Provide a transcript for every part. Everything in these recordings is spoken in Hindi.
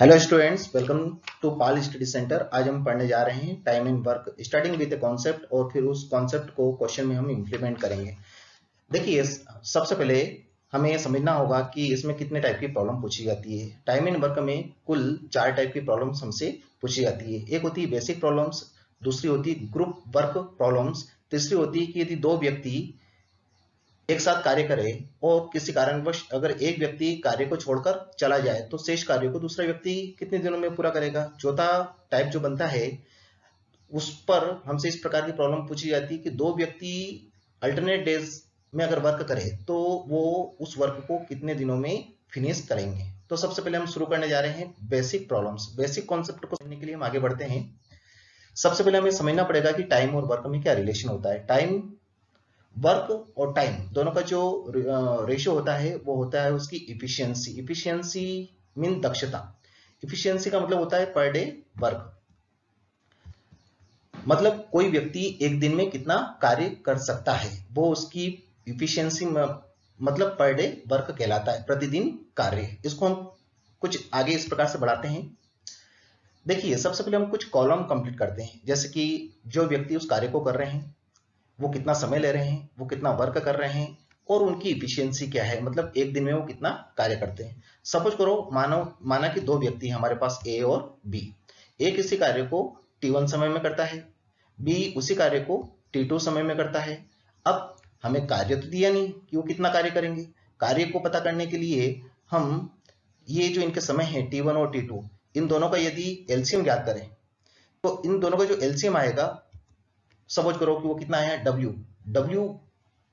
Hello students, welcome to Pal study centre. आज हम पढ़ने जा रहे हैं time and work, starting with a concept और फिर उस कॉन्सेप्ट को क्वेश्चन में हम इंप्लीमेंट करेंगे। देखिए, सबसे पहले हमें यह समझना होगा कि इसमें कितने टाइप की प्रॉब्लम पूछी जाती है। टाइम एंड वर्क में कुल 4 टाइप की प्रॉब्लम्स हमसे पूछी जाती है। एक होती है बेसिक प्रॉब्लम्स, दूसरी होती है ग्रुप वर्क प्रॉब्लम्स, तीसरी होती है कि यदि दो व्यक्ति एक साथ कार्य करे और किसी कारणवश अगर एक व्यक्ति कार्य को छोड़कर चला जाए तो शेष कार्य को दूसरा व्यक्ति कितने दिनों में पूरा करेगा। चौथा टाइप जो बनता है उस पर हमसे इस प्रकार की प्रॉब्लम पूछी जाती है कि दो व्यक्ति अल्टरनेट डेज में अगर वर्क करे तो वो उस वर्क को कितने दिनों में फिनिश करेंगे। तो सबसे पहले हम शुरू करने जा रहे हैं बेसिक प्रॉब्लम्स। बेसिक कॉन्सेप्ट को समझने के लिए हम आगे बढ़ते हैं। सबसे पहले हमें समझना पड़ेगा कि टाइम और वर्क में क्या रिलेशन होता है। टाइम, वर्क और टाइम दोनों का जो रेशियो होता है वो होता है उसकी इफिशियंसी। इफिशियंसी मीन दक्षता। इफिशियंसी का मतलब होता है पर डे वर्क, मतलब कोई व्यक्ति एक दिन में कितना कार्य कर सकता है वो उसकी इफिशियंसी मतलब पर डे वर्क कहलाता है, प्रतिदिन कार्य। इसको हम कुछ आगे इस प्रकार से बढ़ाते हैं। देखिए, सबसे पहले हम कुछ कॉलम कंप्लीट करते हैं, जैसे कि जो व्यक्ति उस कार्य को कर रहे हैं वो कितना समय ले रहे हैं, वो कितना वर्क कर रहे हैं और उनकी इफिशियंसी क्या है, मतलब एक दिन में वो कितना कार्य करते हैं। सपोज करो, माना कि दो व्यक्ति हैं हमारे पास, ए और बी। ए किसी कार्य को T1 समय में करता है, बी उसी कार्य को T2 समय में करता है। अब हमें कार्य तो दिया नहीं कि वो कितना कार्य करेंगे। कार्य को पता करने के लिए हम ये जो इनके समय है T1 और T2, इन दोनों का यदि एलसीएम ज्ञात करें तो इन दोनों का जो एलसीएम आएगा, सपोज करो कि वो कितना है W। W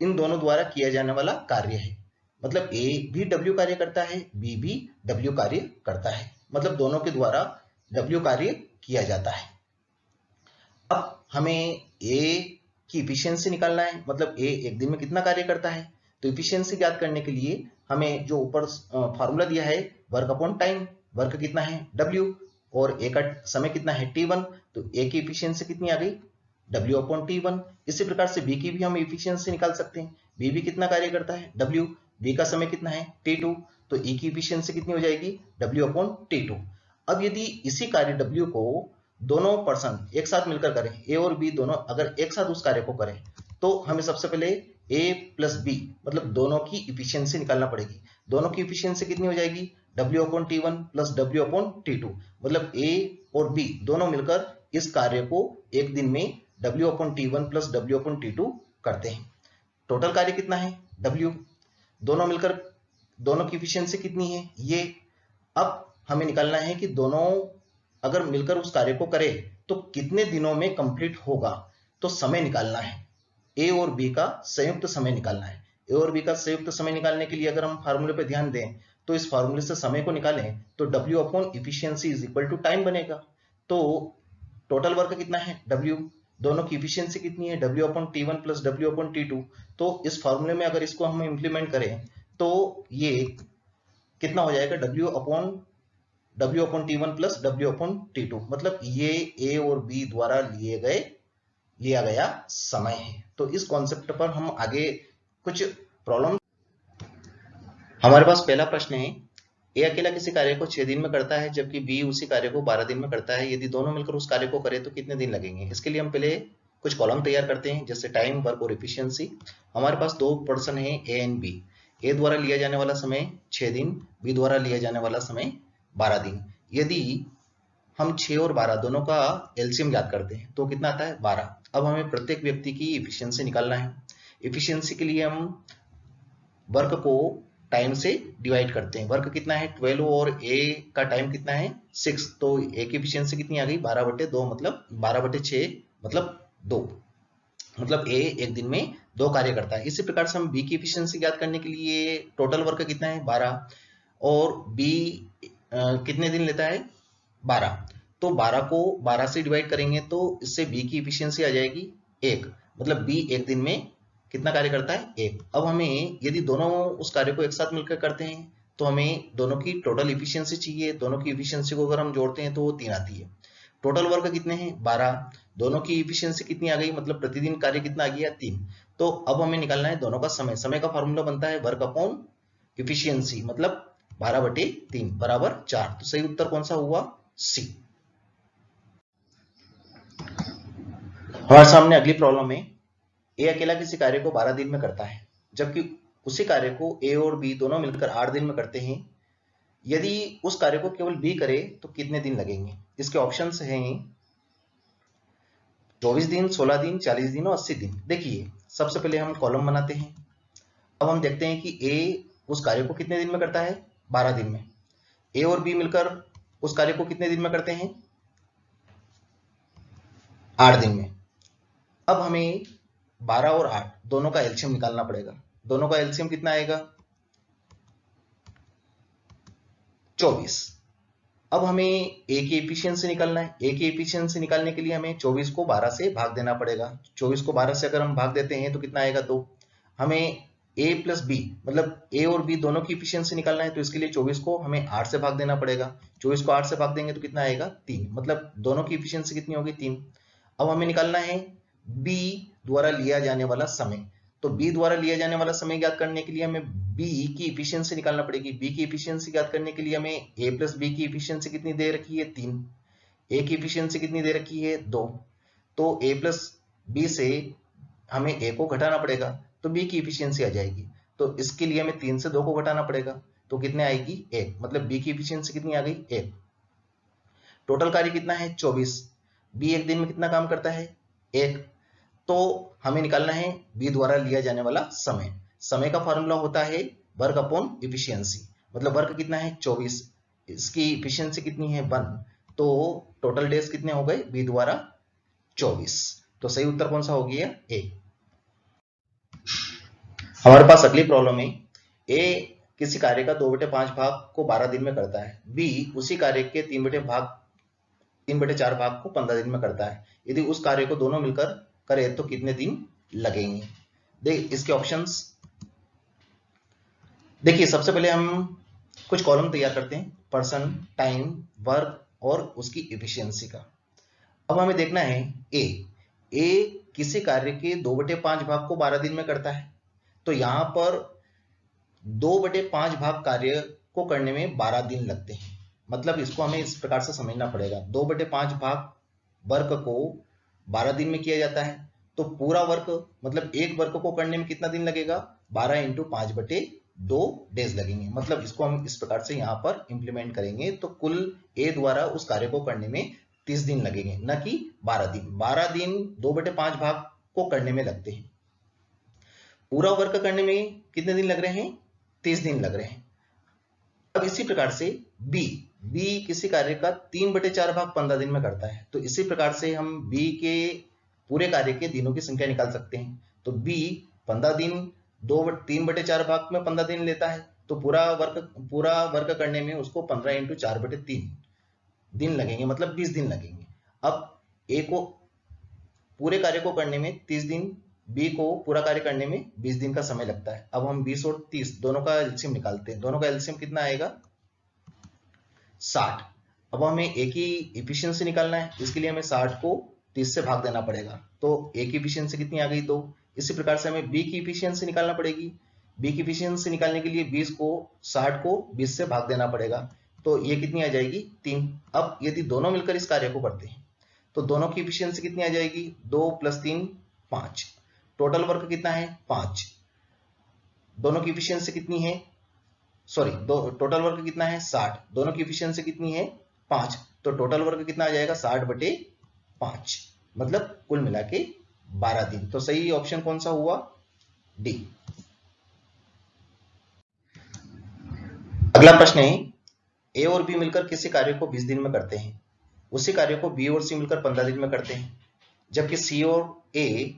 इन दोनों द्वारा किया जाने वाला कार्य है, मतलब A भी W कार्य करता है, B भी W कार्य करता है, मतलब दोनों के द्वारा W कार्य किया जाता है। अब हमें A की इफिशियंसी निकालना है, मतलब A एक दिन में कितना कार्य करता है। तो इफिशियंसी ज्ञात करने के लिए हमें जो ऊपर फॉर्मूला दिया है वर्क अपॉन टाइम, वर्क कितना है W और A का समय कितना है T1, तो A की इफिशियंसी कितनी आ गई W अपॉन T1। इसी प्रकार से B की भी हम इफिशियंसी निकाल सकते हैं। B भी कितना कार्य करता है W, B का समय कितना है T2, तो E की इफिशियंसी कितनी हो जाएगी W अपॉन T2। अब यदि इसी कार्य W को दोनों पर्सन एक साथ मिलकर करें, A और B दोनों अगर एक साथ उस कार्य को करें तो हमें सबसे पहले A प्लस B मतलब दोनों की इफिशियंसी निकालना पड़ेगी। दोनों की इफिशियंसी कितनी हो जाएगी W upon T1 plus W upon T2, मतलब A और B दोनों मिलकर इस कार्य को एक दिन में W upon T1 plus W upon T2 करते हैं। टोटल कार्य कितना है W, दोनों मिलकर दोनों की इफिशियंसी कितनी है ये। अब हमें निकालना है कि दोनों अगर मिलकर उस कार्य को करें तो कितने दिनों में कंप्लीट होगा। तो समय निकालना है, ए और बी का संयुक्त समय निकालना है। ए और बी का संयुक्त समय निकालने के लिए अगर हम फार्मूले पे ध्यान दें तो इस फार्मूले से समय को निकालें तो W upon efficiency is equal to time बनेगा। तो टोटल वर्क कितना है W, दोनों की इफिशियंसी कितनी है W upon T1 plus W upon T2। तो इस फार्मूले में अगर इसको हम इंप्लीमेंट करें तो ये कितना हो जाएगा W upon T1 plus W upon T2, मतलब ये A और B द्वारा लिया गया समय है। तो इस कॉन्सेप्ट पर हम आगे कुछ प्रॉब्लम। हमारे पास पहला प्रश्न है, ए अकेला किसी कार्य को 6 दिन में करता है जबकि बी उसी कार्य को 12 दिन में करता है। यदि दोनों मिलकर उस कार्य को करें तो कितने दिन लगेंगे। इसके लिए हम पहले कुछ कॉलम तैयार करते हैं, जैसे टाइम, वर्क और इफिशियंसी। हमारे पास दो पर्सन है ए एंड बी। ए द्वारा लिया जाने वाला समय 6 दिन, बी द्वारा लिया जाने वाला समय 12 दिन। यदि हम 6 और 12 दोनों का एलसीएम ज्ञात करते हैं तो कितना आता है 12। अब हमें प्रत्येक व्यक्ति की इफिशियंसी निकालना है। इफिशियंसी के लिए हम वर्क को टाइम से डिवाइड करते हैं। वर्क कितना है 12 और ए का टाइम कितना है 6, तो ए की इफिशियंसी कितनी आ गई 12/2, मतलब 12/6 मतलब 2, मतलब ए एक दिन में 2 कार्य करता है। इसी प्रकार से हम बी की इफिशियंसी ज्ञात करने के लिए टोटल वर्क कितना है 12 और बी कितने दिन लेता है 12, तो 12 को 12 से डिवाइड करेंगे तो इससे बी की इफिशियंसी आ जाएगी 1, मतलब बी एक दिन में कितना कार्य करता है 1। अब हमें यदि दोनों उस कार्य को एक साथ मिलकर करते हैं तो हमें दोनों की टोटल इफिशियंसी चाहिए। दोनों की इफिशियंसी को अगर हम जोड़ते हैं तो वो 3 आती है। टोटल वर्क कितने हैं 12, दोनों की इफिशियंसी कितनी आ गई, मतलब प्रतिदिन कार्य कितना आ गया 3। तो अब हमें निकालना है दोनों का समय। समय का फॉर्मूला बनता है वर्क अपॉन इफिशियंसी, मतलब 12/3 बराबर 4। तो सही उत्तर कौन सा हुआ? सी। हमारे सामने अगली प्रॉब्लम है। ए अकेला किसी कार्य को 12 दिन में करता है, जबकि उसी कार्य को ए और बी दोनों मिलकर 8 दिन में करते हैं। यदि उस कार्य को केवल बी करे तो कितने दिन लगेंगे? इसके ऑप्शंस हैं 24 दिन, 16 दिन, 40 दिन और 80 दिन। देखिए, सबसे पहले हम कॉलम बनाते हैं। अब हम देखते हैं कि ए उस कार्य को कितने दिन में करता है? 12 दिन में। ए और बी मिलकर उस कार्य को कितने दिन में करते हैं? 8 दिन में। अब हमें 12 और 8 दोनों का एलसीएम निकालना पड़ेगा। दोनों का एलसीएम कितना आएगा? 24। अब हमें ए की एफिशिएंसी निकालना है। ए की एफिशिएंसी निकालने के लिए हमें 24 को 12 से भाग देना पड़ेगा। 24 को 12 से अगर हम भाग देते हैं तो कितना आएगा? 2। हमें ए प्लस बी मतलब ए और बी दोनों की एफिशिएंसी निकालना है, तो इसके लिए 24 को हमें 8 से भाग देना पड़ेगा। 24 को 8 से भाग देंगे तो कितना आएगा? 3। मतलब दोनों की एफिशिएंसी कितनी होगी? 3। अब हमें निकालना है बी द्वारा लिया जाने वाला समय। तो बी द्वारा लिया जाने वाला समय ज्ञात करने के लिए हमें बी की एफिशिएंसी निकालना पड़ेगी। बी की एफिशिएंसी ज्ञात करने के लिए हमें ए प्लस बी की एफिशिएंसी कितनी दे रखी है? 3। ए की एफिशिएंसी कितनी दे रखी है? 2। तो ए प्लस बी से हमें ए को घटाना पड़ेगा, तो बी की एफिशिएंसी आ जाएगी। तो इसके लिए हमें 3 से 2 को घटाना पड़ेगा, तो कितने आएगी? 1। मतलब बी की एफिशिएंसी कितनी आ गई? 1। टोटल कार्य कितना है? 24। बी एक दिन में कितना काम करता है? 1। तो हमें निकालना है बी द्वारा लिया जाने वाला समय। समय का फॉर्मूला होता है वर्क अपॉन एफिशिएंसी। मतलब वर्क कितना है? 24, इसकी एफिशिएंसी कितनी है? 1। तो टोटल डेज कितने हो गए बी द्वारा? 24। तो सही उत्तर कौन सा हो गया? ए। हमारे पास अगली प्रॉब्लम है। ए किसी कार्य का 2/5 भाग को 12 दिन में करता है। बी उसी कार्य के 3/4 भाग को 15 दिन में करता है। यदि उस कार्य को दोनों मिलकर करे तो कितने दिन लगेंगे? देख इसके ऑप्शंस। देखिए, सबसे पहले हम कुछ कॉलम तैयार करते हैं, पर्सन, टाइम, वर्क और उसकी एफिशिएंसी का। अब हमें देखना है ए किसी कार्य के 2/5 भाग को 12 दिन में करता है। तो यहां पर 2/5 भाग कार्य को करने में 12 दिन लगते हैं। मतलब इसको हमें इस प्रकार से समझना पड़ेगा। 2/5 भाग वर्क को 12 दिन में किया जाता है, तो पूरा वर्क मतलब एक वर्क को करने में कितना दिन लगेगा? 12 इंटू 5/2 डेज लगेंगे। मतलब इसको हम इस प्रकार से यहाँ पर इंप्लीमेंट करेंगे तो कुल ए द्वारा उस कार्य को करने में 30 दिन लगेंगे, न कि 12 दिन। 12 दिन 2/5 भाग को करने में लगते हैं। पूरा वर्क करने में कितने दिन लग रहे हैं? 30 दिन लग रहे हैं। अब इसी प्रकार से बी किसी कार्य का 3/4 भाग 15 दिन में करता है। तो इसी प्रकार से हम बी के पूरे कार्य के दिनों की संख्या निकाल सकते हैं। तो बी 15 दिन 3/4 भाग में 15 दिन लेता है, तो पूरा वर्क करने में उसको 15 इंटू 4/3 दिन लगेंगे, मतलब 20 दिन लगेंगे। अब ए को पूरे कार्य को करने में 30 दिन, बी को पूरा कार्य करने में 20 दिन का समय लगता है। अब हम 20 और 30 दोनों का एलसीएम निकालते हैं। दोनों का एलसीएम कितना आएगा? 60। अब हमें ए की एफिशिएंसी निकालना है, इसके लिए हमें 60 को 30 से भाग देना पड़ेगा। तो ए की एफिशिएंसी कितनी आ गई? 2। इसी प्रकार से हमें बी की एफिशिएंसी निकालना पड़ेगी। बी की एफिशिएंसी निकालने के लिए 60 को 20 से भाग देना पड़ेगा। तो ये कितनी आ जाएगी? 3। अब यदि दोनों मिलकर इस कार्य को करते हैं तो दोनों की एफिशिएंसी कितनी आ जाएगी? 2 + 3 5। टोटल वर्क कितना है? 5। दोनों की एफिशिएंसी कितनी है? टोटल वर्क कितना है? 60। दोनों की एफिशिएंसी कितनी है? 5। तो टोटल वर्क कितना आ जाएगा? 60/5। मतलब कुल मिला के 12 दिन। तो सही ऑप्शन कौन सा हुआ? डी। अगला प्रश्न है, ए और बी मिलकर किसी कार्य को 20 दिन में करते हैं। उसी कार्य को बी और सी मिलकर 15 दिन में करते हैं, जबकि सी और ए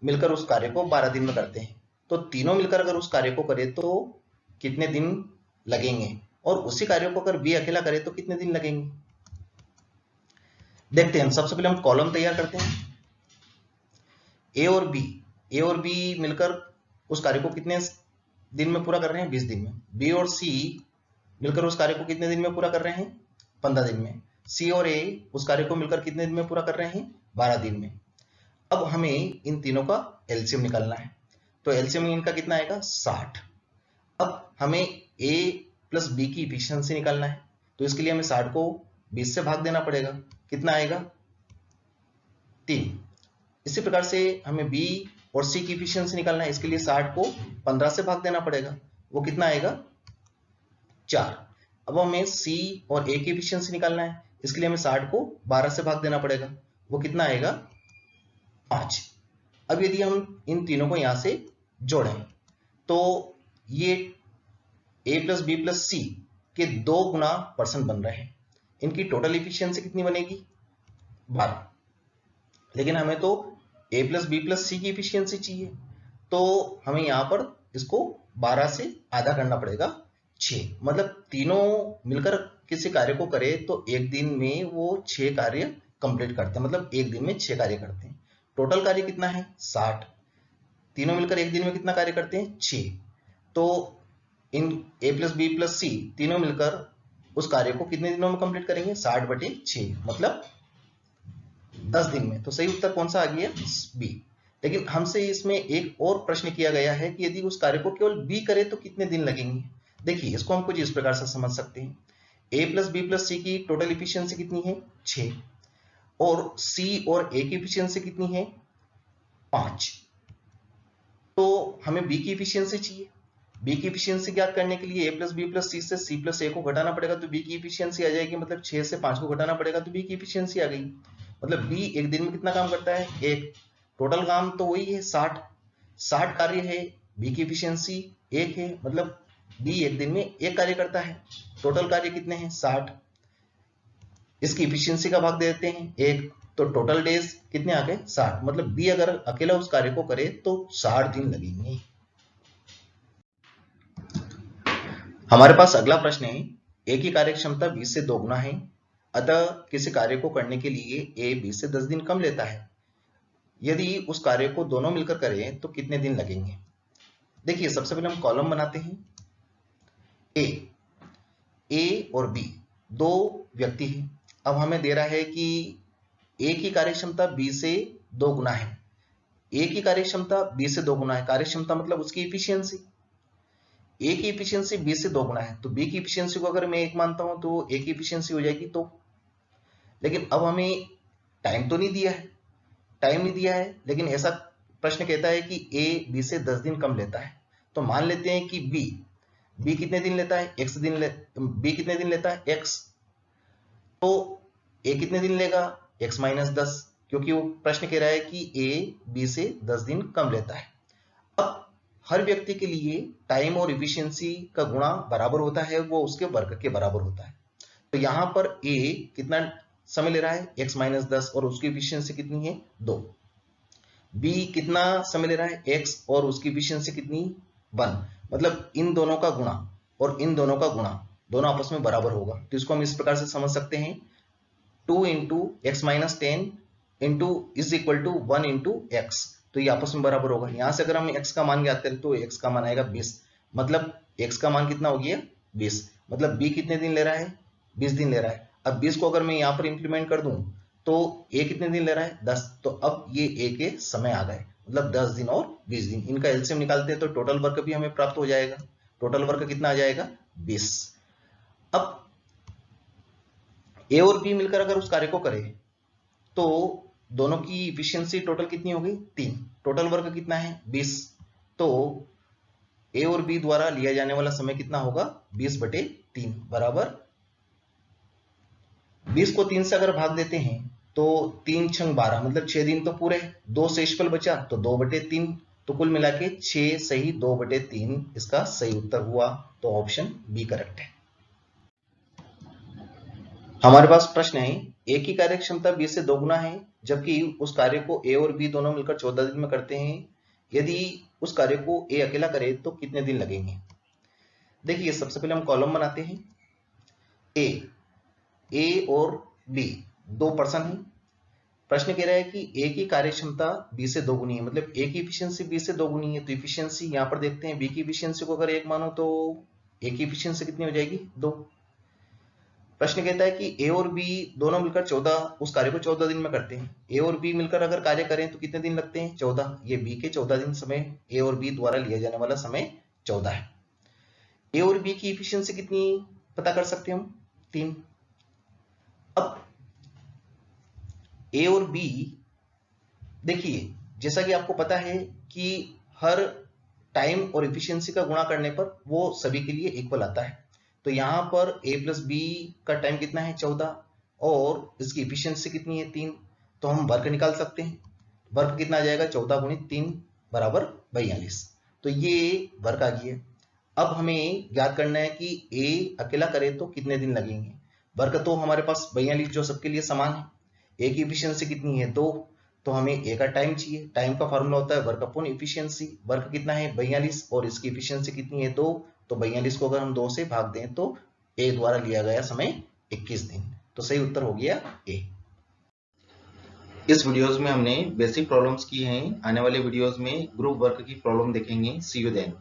मिलकर उस कार्य को 12 दिन में करते हैं। तो तीनों मिलकर अगर उस कार्य को करे तो कितने दिन लगेंगे? और उसी कार्य को अगर बी अकेला करे तो कितने दिन लगेंगे? देखते हैं। सबसे पहले हम कॉलम तैयार करते हैं। ए और बी मिलकर उस कार्य को कितने दिन में पूरा कर रहे हैं? 20 दिन में। बी और सी मिलकर उस कार्य को कितने दिन में पूरा कर रहे हैं? 15 दिन में। सी और ए उस कार्य को मिलकर कितने दिन में पूरा कर रहे हैं? 12 दिन में। अब हमें इन तीनों का एलसीएम निकालना है। तो एलसीएम इनका कितना आएगा? 60। अब हमें ए प्लस बी की इफिशियंसी निकालना है, तो इसके लिए हमें 60 को 20 से भाग देना पड़ेगा। कितना आएगा? 3। इसी प्रकार से हमें बी और सी की इफिशियंसी निकालना है, इसके लिए 60 को 15 से भाग देना पड़ेगा। वो कितना आएगा? 4। अब हमें सी और ए की इफिशियंसी निकालना है, इसके लिए हमें 60 को 12 से भाग देना पड़ेगा। वो कितना आएगा? 5। अब यदि हम इन तीनों को यहां से जोड़ें तो ये a प्लस बी प्लस सी के 2 गुना पर्सन बन रहे हैं। इनकी टोटल इफिशियंसी कितनी बनेगी? 12। लेकिन हमें तो a प्लस बी प्लस सी की इफिशियंसी चाहिए, तो हमें यहां पर इसको 12 से आधा करना पड़ेगा, 6। मतलब तीनों मिलकर किसी कार्य को करे तो एक दिन में वो 6 कार्य कंप्लीट करते हैं, मतलब एक दिन में 6 कार्य करते हैं। टोटल कार्य कितना है? 60। तीनों मिलकर एक दिन में कितना कार्य करते हैं? 6। तो इन a प्लस बी प्लस सी तीनों मिलकर उस कार्य को कितने दिनों में कंप्लीट करेंगे? 60/6, मतलब 10 दिन में। तो सही उत्तर कौन सा आ गया? बी। लेकिन हमसे इसमें एक और प्रश्न किया गया है कि यदि उस कार्य को केवल बी करे तो कितने दिन लगेंगे। देखिए, इसको हम कुछ इस प्रकार से समझ सकते हैं। a प्लस बी प्लस सी की टोटल इफिशियंसी कितनी है? 6। और सी और ए की इफिशियंसी कितनी है? 5। तो हमें बी की इफिशियंसी चाहिए। बी की इफिशियंसी ज्ञात करने के लिए a प्लस बी प्लस सी से c प्लस ए को घटाना पड़ेगा, तो बी की इफिशियंसी आ जाएगी। मतलब 6 से 5 को घटाना पड़ेगा तो बी की इफिशियंसी आ गई। मतलब बी एक दिन में कितना काम करता है? 1। टोटल काम तो वही है 60 कार्य है, बी की इफिशियंसी 1 है, मतलब बी एक दिन में 1 कार्य करता है। टोटल कार्य कितने हैं? 60। इसकी इफिशियंसी का भाग दे देते हैं 1, तो टोटल डेज कितने आ गए? 60। मतलब बी अगर अकेला उस कार्य को करे तो 60 दिन लगेंगे। हमारे पास अगला प्रश्न है, ए की कार्य क्षमता 20 से 2 गुना है, अतः किसी कार्य को करने के लिए ए 20 से 10 दिन कम लेता है। यदि उस कार्य को दोनों मिलकर करें तो कितने दिन लगेंगे? देखिए, सबसे पहले हम कॉलम बनाते हैं। ए और बी दो व्यक्ति हैं। अब हमें दे रहा है कि ए की कार्यक्षमता 20 से 2 गुना है। ए की कार्यक्षमता 20 से 2 गुना है, कार्यक्षमता मतलब उसकी इफिशियंसी। ए की इफिशियंसी 20 से 2 गुना है, तो बी की इफिशियंसी को अगर मैं 1 मानता हूं तो ए की इफिशियंसी हो जाएगी 2। लेकिन अब हमें टाइम तो नहीं दिया है, टाइम नहीं दिया है, लेकिन ऐसा प्रश्न कहता है कि ए बी से 10 दिन कम लेता है। तो मान लेते हैं कि बी कितने दिन लेता है? बी कितने दिन लेता है? x। तो ए कितने दिन लेगा? x माइनस 10, क्योंकि वो प्रश्न कह रहा है कि ए बी से 10 दिन कम लेता है। अब हर व्यक्ति के लिए टाइम और इफिशियंसी का गुणा बराबर होता है, वो उसके वर्ग के बराबर होता है। तो यहां पर ए कितना समय ले रहा है? x माइनस 10, और उसकी इफिशियंसी कितनी है? 2। बी कितना समय ले रहा है? x, और उसकी इफिशियंसी कितनी? 1। मतलब इन दोनों का गुणा और इन दोनों का गुणा दोनों आपस में बराबर होगा। तो इसको हम इस प्रकार से समझ सकते हैं, 2 into x minus 10 into is equal to 1 into x. तो ये आपस में बराबर होगा। यहां से अगर हम x का मान ज्ञात करें तो x का मान आएगा 20। मतलब x का मान कितना हो गया? 20। मतलब b कितने दिन ले रहा है? 20 दिन ले रहा है। अब 20 को अगर मैं यहाँ पर इंप्लीमेंट कर दूं तो a कितने दिन ले रहा है? 10। तो अब ये a के समय आ गए, मतलब 10 दिन और 20 दिन। इनका एलसीएम निकालते हैं तो टोटल वर्क भी हमें प्राप्त हो जाएगा। टोटल वर्क कितना आ जाएगा? 20। अब ए और बी मिलकर अगर उस कार्य को करें तो दोनों की इफिशियंसी टोटल कितनी होगी? 3। टोटल वर्क कितना है? 20। तो ए और बी द्वारा लिया जाने वाला समय कितना होगा? 20/3 बराबर 20 को 3 से अगर भाग देते हैं तो 3 छंग 12, मतलब 6 दिन तो पूरे। 2 शेषफल बचा तो 2/3, तो कुल मिला के 6 सही 2/3 इसका सही उत्तर हुआ। तो ऑप्शन बी करेक्ट है। हमारे पास प्रश्न है, ए की कार्यक्षमता 20 से 2 गुना है, जबकि उस कार्य को ए और बी दोनों मिलकर 14 दिन में करते हैं। यदि उस कार्य को ए अकेला करे तो कितने दिन लगेंगे? देखिए, सबसे पहले हम कॉलम बनाते हैं। ए और बी दो पर्सन है। प्रश्न कह रहा है कि ए की कार्यक्षमता 20 से 2 गुनी है, मतलब ए की इफिशियंसी 20 से 2 गुनी है। तो इफिशियंसी यहां पर देखते हैं, बी की इफिशियंसी को अगर 1 मानो तो ए की इफिशियंसी कितनी हो जाएगी? 2। प्रश्न कहता है कि ए और बी दोनों मिलकर 14 उस कार्य को 14 दिन में करते हैं। ए और बी मिलकर अगर कार्य करें तो कितने दिन लगते हैं? 14। ये बी के 14 दिन समय, ए और बी द्वारा लिया जाने वाला समय 14 है। ए और बी की इफिशियंसी कितनी पता कर सकते हैं हम? 3। अब ए और बी देखिए, जैसा कि आपको पता है कि हर टाइम और इफिशियंसी का गुणा करने पर वो सभी के लिए इक्वल आता है। तो यहां पर a प्लस बी का टाइम कितना है? 14, और इसकी इफिशियंसी कितनी है? 3। तो हम वर्क निकाल सकते हैं। वर्क कितना आ जाएगा? 14 गुणित 3 बराबर 42। तो ये वर्क आ गया। अब हमें ज्ञात करना है कि a अकेला करे तो कितने दिन लगेंगे। वर्क तो हमारे पास 42 जो सबके लिए समान है। a की इफिशियंसी कितनी है? 2। तो हमें a का टाइम चाहिए। टाइम का फॉर्मूला होता है वर्क अपॉन इफिशियंसी। वर्क कितना है? 42, और इसकी इफिशियंसी कितनी है? 2। तो 42 को अगर हम 2 से भाग दें तो a द्वारा लिया गया समय 21 दिन। तो सही उत्तर हो गया a। इस वीडियोस में हमने बेसिक प्रॉब्लम्स की हैं। आने वाले वीडियोस में ग्रुप वर्क की प्रॉब्लम देखेंगे। सी यू देन।